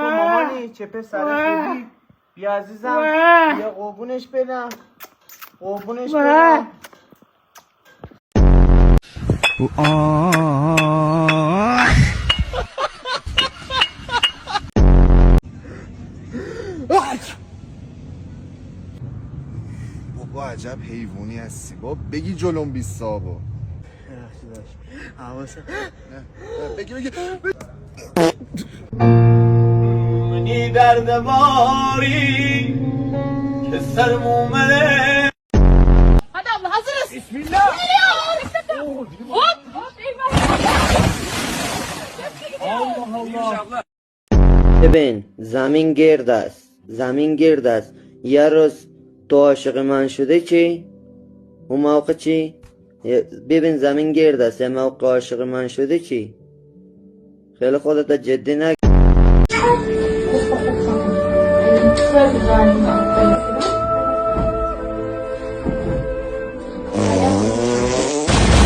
مامانی چه پسر خوبی. بیا عزیزم بیا قربونش بدم. قربونش بدم. بابا عجب حیوانی هستی. بابا بگی جلوم 20 صابو. بگی منی درد باری که سرم اومده. Hadi abla hazırız. Bismillah. Allah. ببین زمین گرد است، زمین گرد است. یه روز تو عاشق من شده چی؟ اون موقع چی؟ ببین زمین گرد است، یه موقع عاشق من شده چی؟ خیلی خودت جدی نگیر.